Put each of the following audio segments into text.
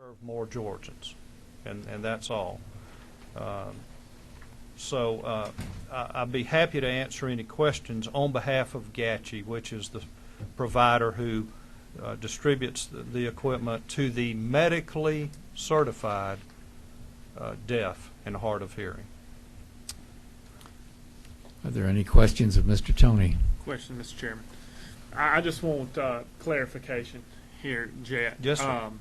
serve more Georgians, and that's all. I'd be happy to answer any questions on behalf of GACI, which is the provider who distributes the equipment to the medically certified deaf and hard of hearing. Are there any questions of Mr. Tony? Question, Mr. Chairman. I just want clarification here, Jet. Yes, sir.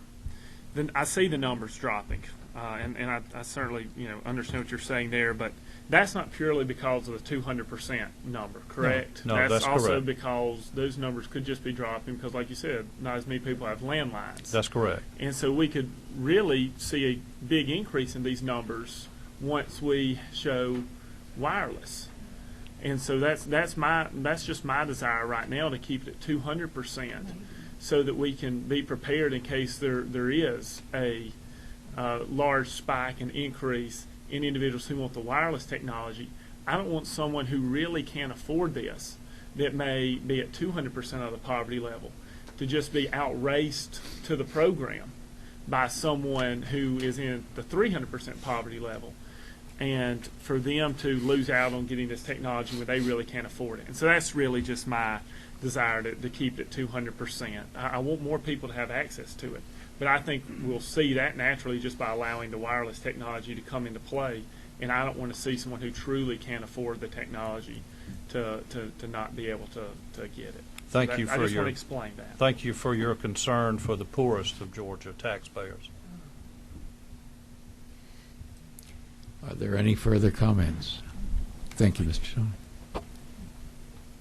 Then I see the numbers dropping, and I certainly understand what you're saying there, but that's not purely because of the 200% number, correct? No, that's also correct. Because those numbers could just be dropping because, like you said, not as many people have landlines. That's correct. And so we could really see a big increase in these numbers once we show wireless. And so that's just my desire right now, to keep it at 200%, so that we can be prepared in case there is a large spike and increase in individuals who want the wireless technology. I don't want someone who really can't afford this, that may be at 200% of the poverty level, to just be outraced to the program by someone who is in the 300% poverty level, and for them to lose out on getting this technology when they really can't afford it. And so that's really just my desire, to keep it 200%. I want more people to have access to it, but I think we'll see that naturally just by allowing the wireless technology to come into play, and I don't want to see someone who truly can't afford the technology to not be able to get it. Thank you for I just your want to explain that. Thank you for your concern for the poorest of Georgia taxpayers. Are there any further comments? Thank you, Mr. Tony.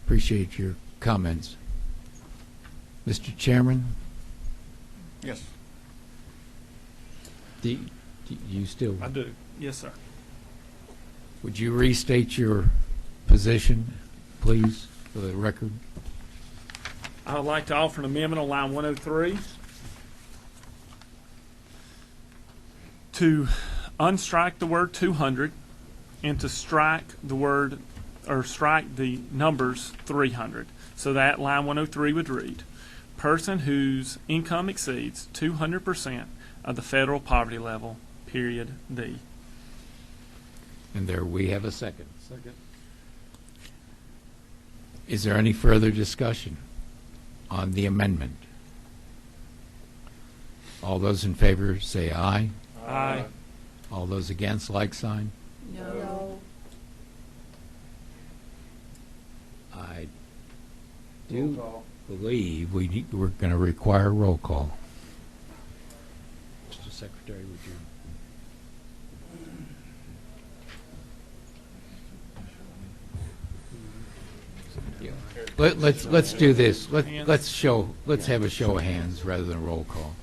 Appreciate your comments. Mr. Chairman, Yes. do you still, I do. Yes, sir. would you restate your position, please, for the record? I would like to offer an amendment on line 103 to unstrike the word 200 and to strike the word, or strike the numbers 300. So that line 103 would read, person whose income exceeds 200% of the federal poverty level, period D. And there we have a second. Second. Is there any further discussion on the amendment? All those in favor say aye. Aye. All those against, like sign. No. I do believe we're going to require roll call. Mr. Secretary, would you? Yeah. Let's do this. Let's have a show of hands rather than a roll call.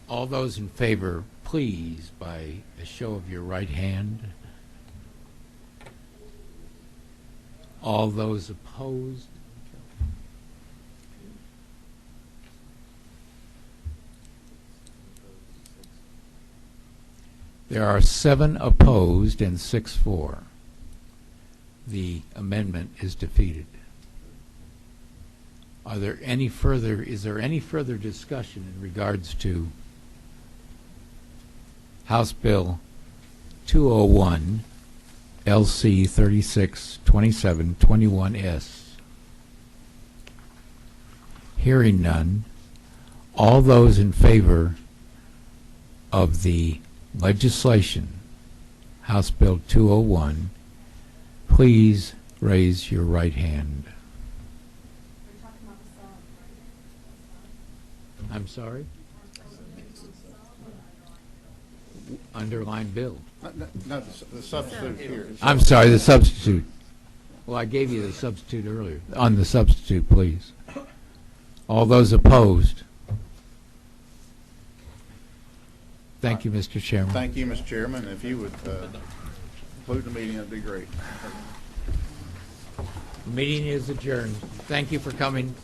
All those in favor, please, by a show of your right hand. All those opposed? There are 7 opposed and 6 for. The amendment is defeated. Is there any further discussion in regards to House Bill 201, LC 362721S? Hearing none, all those in favor of the legislation, House Bill 201, please raise your right hand. I'm sorry? Underline bill. No, the substitute here. I'm sorry, the substitute. Well, I gave you the substitute earlier. On the substitute, please. All those opposed? Thank you, Mr. Chairman. Thank you, Mr. Chairman. If you would conclude the meeting, that'd be great. The meeting is adjourned. Thank you for coming.